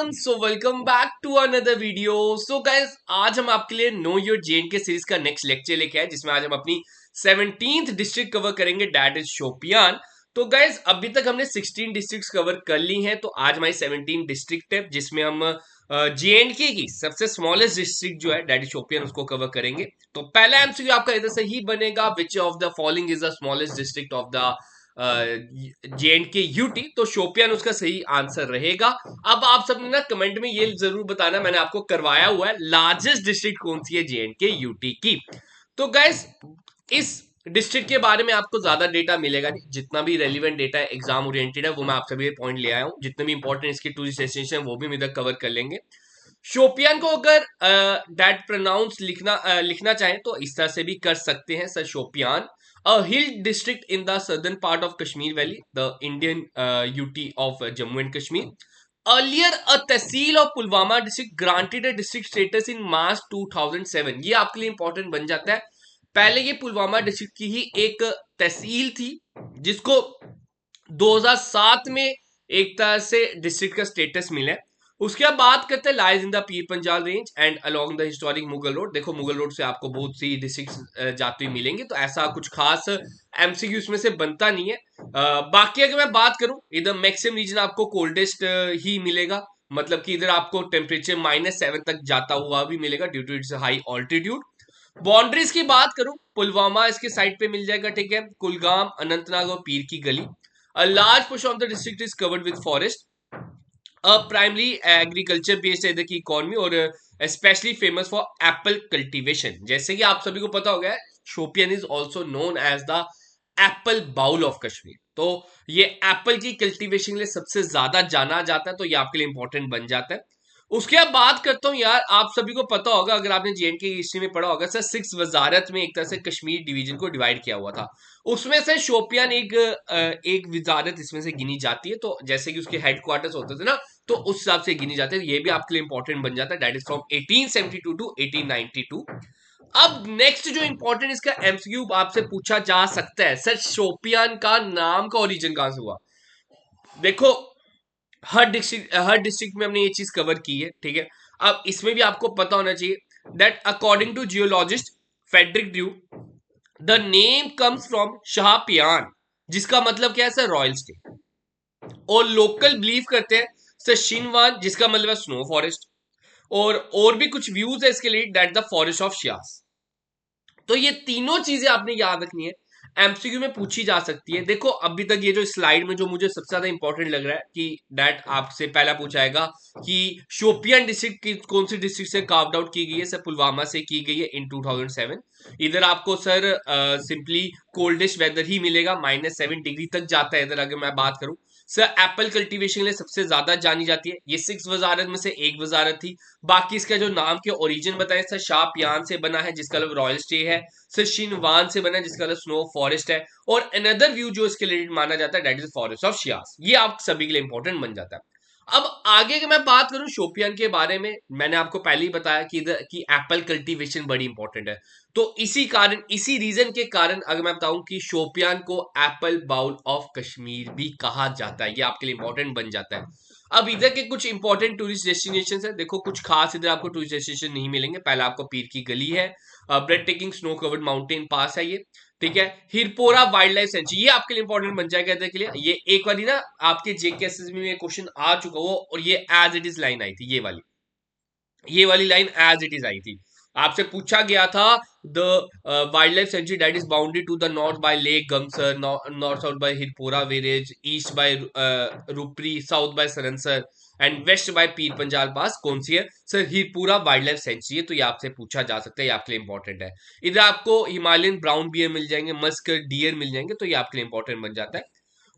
Everyone, so welcome back to another video. So guys, आज हम आपके लिए नो योर जेएंडके सीरीज का नेक्स्ट लेक्चर लेके आए, जिसमें आज हम अपनी 17th डिस्ट्रिक्ट कवर करेंगे, दैट इज शोपियान। तो गाइस, अभी तक हमने 16 डिस्ट्रिक्ट्स कवर कर ली हैं, तो आज हमारी 17 डिस्ट्रिक्ट है, जिसमें हम जेएंडके की सबसे स्मॉलेस्ट डिस्ट्रिक्ट जो है दैट इज शोपियान, उसको कवर करेंगे। तो पहला एमसीक्यू आपका इधर से ही बनेगा, which of the following is the smallest district of the J&K UT. तो शोपियान उसका सही आंसर रहेगा। अब आप सबने ना कमेंट में ये जरूर बताना, मैंने आपको करवाया हुआ है लार्जेस्ट डिस्ट्रिक्ट कौन सी है जेएंडके यूटी की। तो गाइस, इस डिस्ट्रिक्ट के बारे में आपको ज्यादा डेटा मिलेगा नहीं, जितना भी रेलिवेंट डेटा है एग्जाम ओरिएंटेड है वो मैं आप सभी पॉइंट ले आया हूं। जितने भी इंपॉर्टेंट इसके टूरिस्ट डेस्टिनेशन वो भी हम इधर कवर कर लेंगे। शोपियान को अगर दैट प्रोनाउंस लिखना चाहें तो इस तरह से भी कर सकते हैं sir, Shopian. A hill district in the southern part of Kashmir Valley, the Indian UT of Jammu and Kashmir. Earlier, a tehsil of Pulwama district granted a district status in March 2007. ये आपके लिए इंपॉर्टेंट बन जाता है। पहले ये Pulwama district की ही एक तहसील थी, जिसको 2007 में एक तरह से डिस्ट्रिक्ट का स्टेटस मिला है। उसके बाद बात करते हैं lies in the Pir Panjal range and along the historic Mughal road. देखो, मुगल रोड से आपको बहुत सी डिस्ट्रिक्ट जाते हुए मिलेंगे, तो ऐसा कुछ खास एमसीक्यू इसमें से बनता नहीं है। बाकी अगर मैं बात करूं, इधर मैक्सिमम रीजन आपको कोल्डेस्ट ही मिलेगा, मतलब कि इधर आपको टेम्परेचर -7 तक जाता हुआ भी मिलेगा due to its high altitude. Boundaries की बात करूं, पुलवामा इसके साइड पे मिल जाएगा, ठीक है। कुलगाम, अनंतनाग और पीर की गली। A large portion of the district is covered with forest. A primarily agriculture based है इधर की इकोनॉमी, और especially famous for apple cultivation। जैसे कि आप सभी को पता हो गया है, Shopian is also known as the apple bowl of Kashmir. तो ये एप्पल की कल्टीवेशन के लिए सबसे ज्यादा जाना जाता है, तो ये आपके लिए इंपॉर्टेंट बन जाता है। उसके बाद बात करता हूँ यार, आप सभी को पता होगा, अगर आपने जेएनके की हिस्ट्री में पढ़ा होगा सर, 6 वजारत में एक तरह से कश्मीर डिवीजन को डिवाइड किया हुआ था। उसमें से शोपियान एक वजारत इसमें से गिनी जाती है। तो जैसे कि उसके हेडक्वार्टर्स होते थे ना, तो उस हिसाब से गिनी जाती है। ये भी आपके लिए इंपॉर्टेंट बन जाता है, दैट इज फ्रॉम 1872 टू 1892। अब नेक्स्ट जो इंपॉर्टेंट इसका एमसीक्यू आपसे पूछा जा सकता है, सर शोपियान का नाम का ओरिजिन कहां से हुआ। देखो, हर डिस्ट्रिक्ट में हमने ये चीज कवर की है, ठीक है। अब इसमें भी आपको पता होना चाहिए that according to geologist Frederic Drew, the name comes from Shahpiyan, जिसका मतलब क्या है सर, रॉयल स्टेट। और लोकल बिलीव करते हैं सर शिनवान, जिसका मतलब है स्नो फॉरेस्ट। और भी कुछ व्यूज है इसके लिए, दैट द फॉरेस्ट ऑफ शियास। तो ये तीनों चीजें आपने याद रखनी है, एमसीक्यू में पूछी जा सकती है। देखो, अभी तक ये जो स्लाइड में जो मुझे सबसे ज्यादा इंपॉर्टेंट लग रहा है कि दैट आपसे पहला पूछाएगा कि शोपियान डिस्ट्रिक्ट की कौन सी डिस्ट्रिक्ट से कार्व्ड आउट की गई है, सर पुलवामा से की गई है इन 2007। इधर आपको सर सिंपली कोल्डेस्ट वेदर ही मिलेगा, -7 डिग्री तक जाता है इधर। अगर मैं बात करूं सर, एप्पल कल्टीवेशन के लिए सबसे ज्यादा जानी जाती है, ये 6 वजारत में से एक वजारत थी। बाकी इसका जो नाम के ओरिजिन बताएं सर, शाहपियान से बना है जिसका मतलब रॉयल स्टे है, सर शिनवान से बना है जिसका मतलब स्नो फॉरेस्ट है, और अनदर व्यू जो इसके लिए माना जाता है दैट इज फॉरेस्ट ऑफ शियास। ये आप सभी के लिए इंपॉर्टेंट बन जाता है। अब आगे की मैं बात करूं शोपियान के बारे में, मैंने आपको पहले ही बताया कि इधर की एप्पल कल्टीवेशन बड़ी इंपॉर्टेंट है। तो इसी कारण, इसी रीजन के कारण अगर मैं बताऊं कि शोपियान को एप्पल बाउल ऑफ कश्मीर भी कहा जाता है, ये आपके लिए इंपॉर्टेंट बन जाता है। अब इधर के कुछ इंपॉर्टेंट टूरिस्ट डेस्टिनेशन है। देखो, कुछ खास इधर आपको टूरिस्ट डेस्टिनेशन नहीं मिलेंगे। पहला आपको पीर की गली है, bread taking snow covered mountain pass है ये, ठीक है। हिरपोरा वाइल्ड लाइफ सेंचुरी, ये आपके लिए इंपॉर्टेंट बन जाएगा इधर के लिए। ये एक बार ना आपके जेकेएसएस में क्वेश्चन आ चुका हो, और ये एज इट इज लाइन आई थी, ये वाली लाइन एज इट इज आई थी। आपसे पूछा गया था the wild life sanctuary that is bounded to the north by lake Gumsar, north south by Hirpora village, east by Rupri, south by Saransar and west by Pir Panjal pass, कौन सी है sir, Hirpura wild life sanctuary है। तो ये आपसे पूछा जा सकता है, ये आपके लिए इंपॉर्टेंट है। इधर आपको हिमालयन ब्राउन बियर मिल जाएंगे, मस्क डियर मिल जाएंगे, तो ये आपके लिए इंपॉर्टेंट बन जाता है।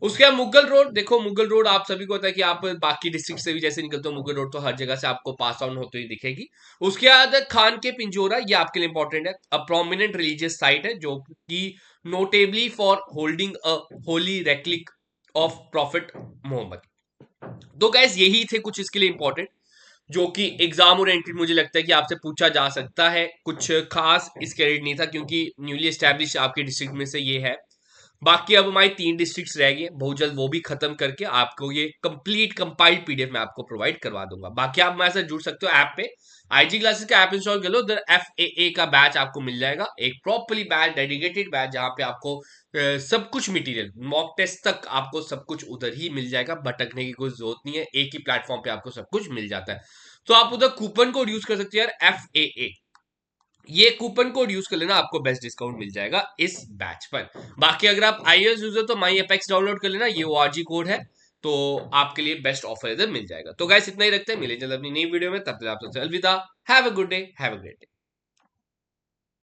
उसके बाद मुगल रोड, देखो मुगल रोड आप सभी को पता है कि आप बाकी डिस्ट्रिक्ट से भी जैसे निकलते हो, मुगल रोड तो हर जगह से आपको पास ऑन होते हुए दिखेगी। उसके बाद खान के पिंजोरा, ये आपके लिए इंपॉर्टेंट है, अ प्रोमिनेंट रिलीजियस साइट है जो कि notably for holding a holy relic of prophet Mohammad. तो गैस, यही थे कुछ इसके लिए इंपॉर्टेंट, जो कि एग्जाम ओरिएंटेड मुझे लगता है कि आपसे पूछा जा सकता है। कुछ खास इसके नहीं था, क्योंकि न्यूली एस्टैब्लिश आपके डिस्ट्रिक्ट में से ये है। बाकी अब हमारी 3 डिस्ट्रिक्ट्स रह गई हैं, बहुत जल्द वो भी खत्म करके आपको ये कंप्लीट कंपाइल्ड पीडीएफ मैं आपको प्रोवाइड करवा दूंगा। बाकी आप हमारे साथ जुड़ सकते हो ऐप पे, आईजी क्लासेस का ऐप इंस्टॉल कर लो, उधर FAA का बैच आपको मिल जाएगा, एक प्रॉपरली बैच डेडिकेटेड बैच जहां पे आपको सब कुछ मटेरियल मॉक टेस्ट तक आपको सब कुछ उधर ही मिल जाएगा, भटकने की कोई जरूरत नहीं है, एक ही प्लेटफॉर्म पे आपको सब कुछ मिल जाता है। तो आप उधर कूपन कोड यूज कर सकते हैं यार, FAA, ये कूपन कोड यूज कर लेना, आपको बेस्ट डिस्काउंट मिल जाएगा इस बैच पर। बाकी अगर आप iOS यूजर तो माई एपेक्स डाउनलोड कर लेना, ये ORG कोड है, तो आपके लिए बेस्ट ऑफर इधर मिल जाएगा। तो गाइस इतना ही रखते हैं, मिले जल्द अपनी नई वीडियो में, तब तक आप सबसे अलविदा। Have a good day, have a great day.